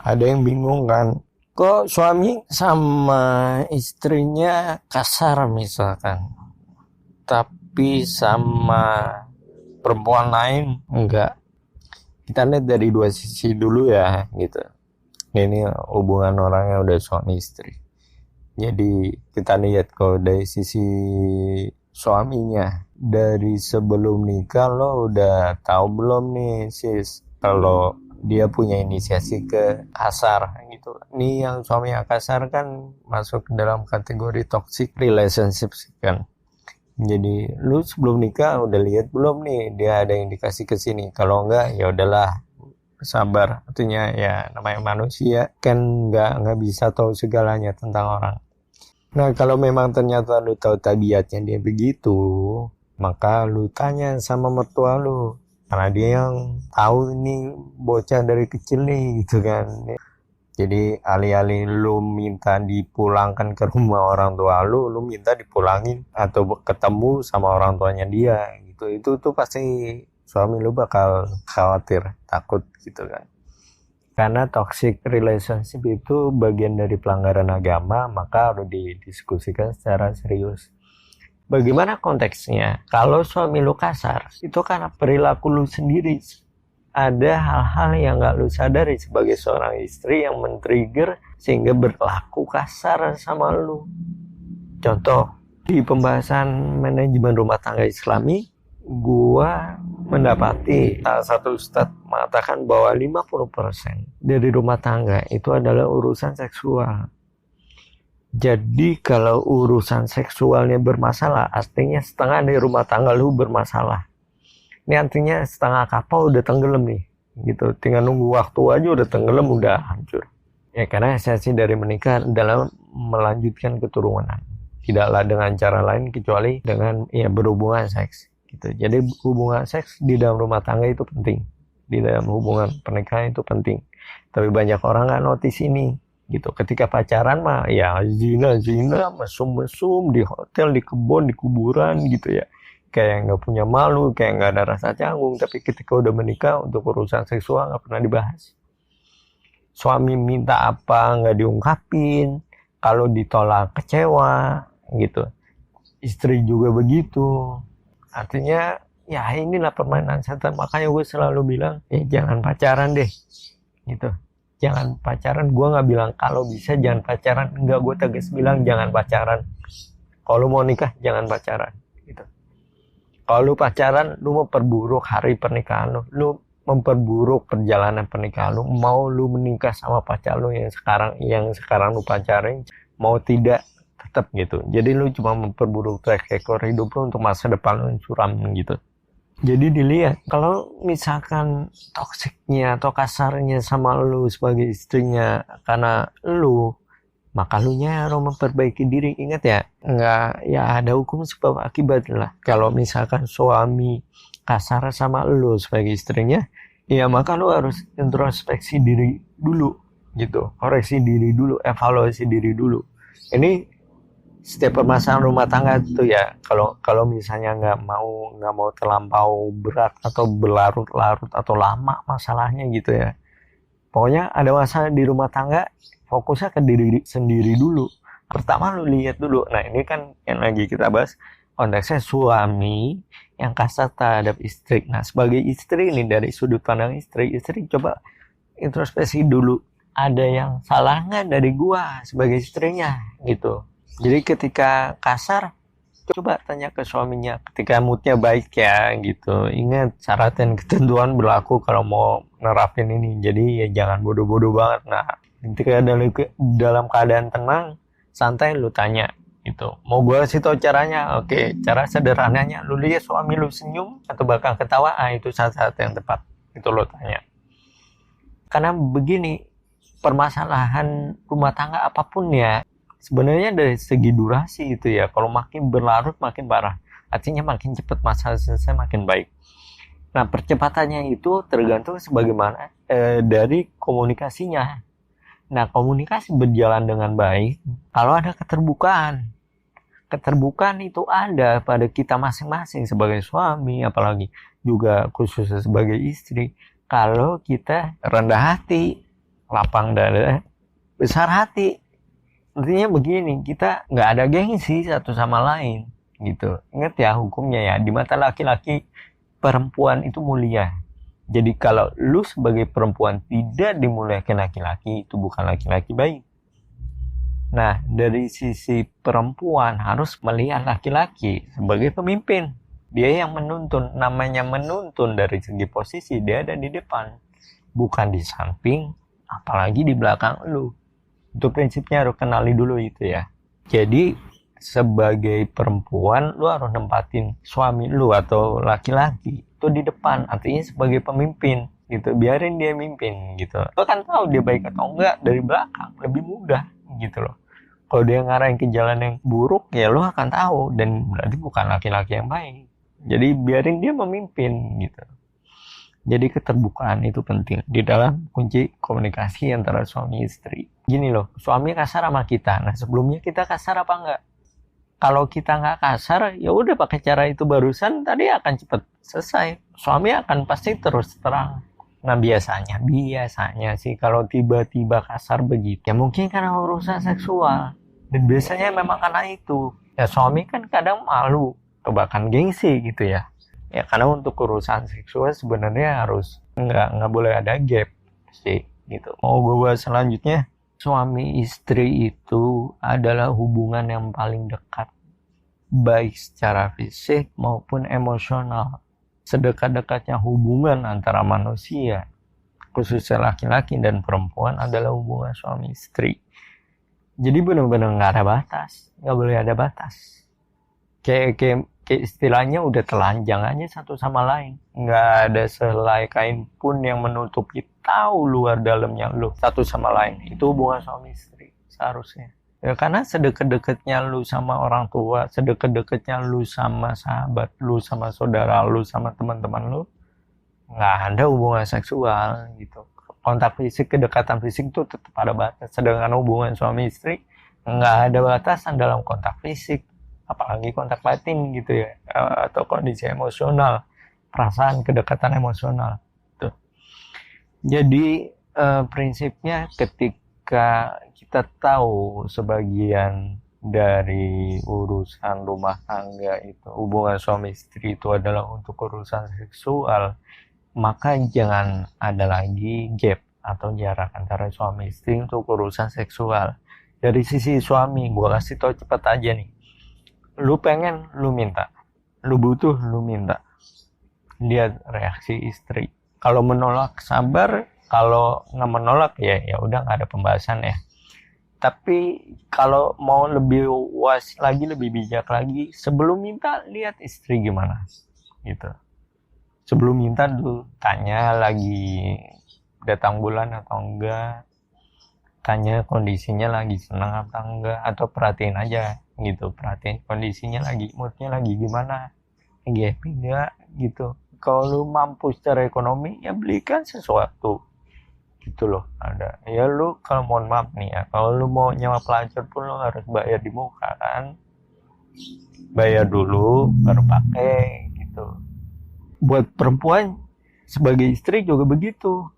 Ada yang bingung kan, kok suami sama istrinya kasar misalkan, tapi sama perempuan lain enggak. Kita lihat dari dua sisi dulu ya gitu. Ini hubungan orang yang udah suami istri. Jadi kita lihat kalau dari sisi suaminya, dari sebelum nikah lo udah tahu belum nih sis, kalau dia punya inisiasi ke kasar gitu. Nih yang suami yang kasar kan masuk ke dalam kategori toxic relationship kan. Jadi lu sebelum nikah udah lihat belum nih dia ada indikasi ke sini. Kalau enggak ya udahlah, sabar. Artinya ya namanya manusia kan nggak bisa tahu segalanya tentang orang. Nah kalau memang ternyata lu tahu tabiatnya dia begitu, maka lu tanya sama mertua lu, karena dia yang tahu ini bocah dari kecil nih gitu kan. Jadi alih-alih lu minta dipulangkan ke rumah orang tua lu minta dipulangin atau ketemu sama orang tuanya dia gitu. Itu tuh pasti suami lu bakal khawatir, takut gitu kan. Karena toxic relationship itu bagian dari pelanggaran agama, maka harus didiskusikan secara serius. Bagaimana konteksnya? Kalau suami lu kasar, itu karena perilaku lu sendiri. Ada hal-hal yang gak lu sadari sebagai seorang istri yang men-trigger sehingga berlaku kasar sama lu. Contoh, di pembahasan manajemen rumah tangga Islami, gua mendapati salah satu ustadz mengatakan bahwa 50% dari rumah tangga itu adalah urusan seksual. Jadi kalau urusan seksualnya bermasalah, artinya setengah dari rumah tangga lu bermasalah. Ini artinya setengah kapal udah tenggelam nih, gitu. Tinggal nunggu waktu aja udah tenggelam, udah hancur. Ya karena esensi dari menikah adalah melanjutkan keturunan. Tidaklah dengan cara lain kecuali dengan ya berhubungan seks. Gitu. Jadi hubungan seks di dalam rumah tangga itu penting. Di dalam hubungan pernikahan itu penting. Tapi banyak orang nggak notice ini. Gitu. Ketika pacaran mah ya zina, mesum di hotel, di kebun, di kuburan gitu ya. Kayak nggak punya malu, kayak nggak ada rasa canggung. Tapi ketika udah menikah untuk urusan seksual nggak pernah dibahas. Suami minta apa nggak diungkapin, kalau ditolak kecewa gitu. Istri juga begitu. Artinya ya inilah permainan setan. Makanya gue selalu bilang jangan pacaran deh gitu. Jangan pacaran. Gue nggak bilang kalau bisa jangan pacaran, enggak, gue tegas bilang jangan pacaran. Kalau mau nikah jangan pacaran gitu. Kalau lu pacaran, lu memperburuk hari pernikahan lu memperburuk perjalanan pernikahan lu. Mau lu menikah sama pacar lu yang sekarang lu pacarin, mau tidak tetap gitu. Jadi lu cuma memperburuk track record hidup lu untuk masa depan lu yang suram gitu. Jadi dilihat, kalau misalkan toksiknya atau kasarnya sama lu sebagai istrinya karena lu, maka lu nya harus memperbaiki diri. Ingat ya, nggak ya ada hukum sebab akibat lah. Kalau misalkan suami kasar sama lu sebagai istrinya, ya maka lu harus introspeksi diri dulu gitu, koreksi diri dulu, evaluasi diri dulu. Ini setiap permasalahan rumah tangga itu ya, kalau misalnya nggak mau terlampau berat atau berlarut-larut atau lama masalahnya gitu ya. Pokoknya ada masalah di rumah tangga, fokusnya ke diri sendiri dulu. Pertama lu lihat dulu. Nah ini kan yang lagi kita bahas konteksnya suami yang kasar terhadap istri. Nah sebagai istri ini, dari sudut pandang istri coba introspeksi dulu. Ada yang salah nggak dari gua sebagai istrinya gitu. Jadi ketika kasar, coba tanya ke suaminya. Ketika moodnya baik ya gitu. Ingat syarat dan ketentuan berlaku kalau mau nerapin ini. Jadi ya jangan bodoh-bodoh banget. Nah ketika dalam keadaan tenang, santai lu tanya gitu. Mau gue kasih tau caranya? Oke, cara sederhananya lu lihat suami lu senyum atau bahkan ketawa, itu saat-saat yang tepat. Itu lu tanya. Karena begini, permasalahan rumah tangga apapun ya, sebenarnya dari segi durasi itu ya, kalau makin berlarut makin parah. Artinya makin cepat masalah selesai makin baik. Nah percepatannya itu tergantung sebagaimana dari komunikasinya. Nah komunikasi berjalan dengan baik kalau ada keterbukaan. Keterbukaan itu ada pada kita masing-masing sebagai suami, apalagi juga khususnya sebagai istri. Kalau kita rendah hati, lapang dada, besar hati. Artinya begini, kita nggak ada gengsi satu sama lain gitu. Ingat ya hukumnya ya, di mata laki-laki perempuan itu mulia. Jadi kalau lu sebagai perempuan tidak dimuliakan laki-laki, itu bukan laki-laki baik. Nah, dari sisi perempuan harus melihat laki-laki sebagai pemimpin. Dia yang menuntun, namanya menuntun dari segi posisi, dia ada di depan, bukan di samping, apalagi di belakang lu. Itu prinsipnya harus kenali dulu itu ya. Jadi sebagai perempuan lu harus nempatin suami lu atau laki-laki itu di depan, artinya sebagai pemimpin gitu. Biarin dia mimpin gitu. Lu kan tahu dia baik atau enggak dari belakang, lebih mudah gitu loh. Kalau dia ngarahin ke jalan yang buruk ya lu akan tahu, dan berarti bukan laki-laki yang baik. Jadi biarin dia memimpin gitu. Jadi keterbukaan itu penting di dalam kunci komunikasi antara suami istri. Gini loh, suami kasar sama kita. Nah sebelumnya kita kasar apa enggak? Kalau kita nggak kasar, ya udah pakai cara itu barusan tadi akan cepat selesai. Suami akan pasti terus terang. Nah biasanya sih kalau tiba-tiba kasar begitu, ya mungkin karena urusan seksual. Dan biasanya memang karena itu. Ya suami kan kadang malu, atau bahkan gengsi gitu ya. Ya karena untuk urusan seksual sebenarnya harus nggak boleh ada gap sih gitu. Mau gue bahas selanjutnya, suami istri itu adalah hubungan yang paling dekat, baik secara fisik maupun emosional. Sedekat-dekatnya hubungan antara manusia, khususnya laki-laki dan perempuan, adalah hubungan suami istri. Jadi benar-benar nggak ada batas, nggak boleh ada batas. Kayak istilahnya udah telanjang aja satu sama lain, nggak ada sehelai kain pun yang menutupi tahu luar dalamnya lu satu sama lain. Itu hubungan suami istri seharusnya ya, karena sedekat-dekatnya lu sama orang tua, sedekat-dekatnya lu sama sahabat lu, sama saudara lu, sama teman-teman lu, nggak ada hubungan seksual gitu. Kontak fisik, kedekatan fisik itu tetap ada batas. Sedangkan hubungan suami istri nggak ada batasan dalam kontak fisik, apalagi kontak batin gitu ya, atau kondisi emosional, perasaan, kedekatan emosional tuh. Jadi prinsipnya ketika kita tahu sebagian dari urusan rumah tangga itu, hubungan suami istri itu adalah untuk urusan seksual, maka jangan ada lagi gap atau jarak antara suami istri untuk urusan seksual. Dari sisi suami, gue kasih tau cepet aja nih. Lu pengen, lu minta. Lu butuh, lu minta. Lihat reaksi istri. Kalau menolak, sabar. Kalau nggak menolak, ya udah nggak ada pembahasan ya. Tapi kalau mau lebih wise lagi, lebih bijak lagi, sebelum minta lihat istri gimana gitu. Sebelum minta dulu tanya lagi datang bulan atau enggak, tanya kondisinya lagi senang atau enggak, atau perhatiin aja gitu, perhatiin kondisinya lagi, moodnya lagi gimana, lagi happy enggak gitu. Kalau lu mampu secara ekonomi ya belikan sesuatu gitu loh. Ada ya, lu kalau mohon maaf nih ya, kalau lu mau nyawa pelajar pun lu harus bayar di muka kan, bayar dulu baru pakai gitu. Buat perempuan sebagai istri juga begitu.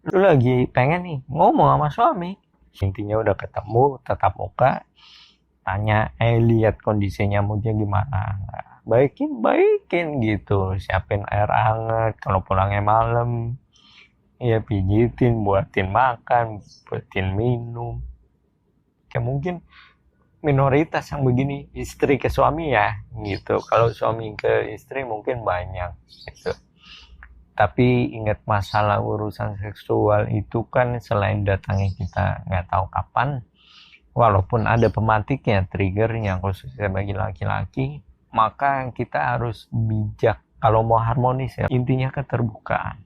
Lu lagi pengen nih ngomong sama suami, intinya udah ketemu tatap muka, tanya lihat kondisinya moodnya gimana, baikin gitu, siapin air hangat kalau pulangnya malam, ya pijitin, buatin makan, buatin minum. Kayak mungkin minoritas yang begini istri ke suami ya gitu. Kalau suami ke istri mungkin banyak gitu. Tapi ingat, masalah urusan seksual itu kan selain datangnya kita nggak tahu kapan, walaupun ada pemantiknya, triggernya khususnya bagi laki-laki, maka kita harus bijak kalau mau harmonis ya. Intinya keterbukaan.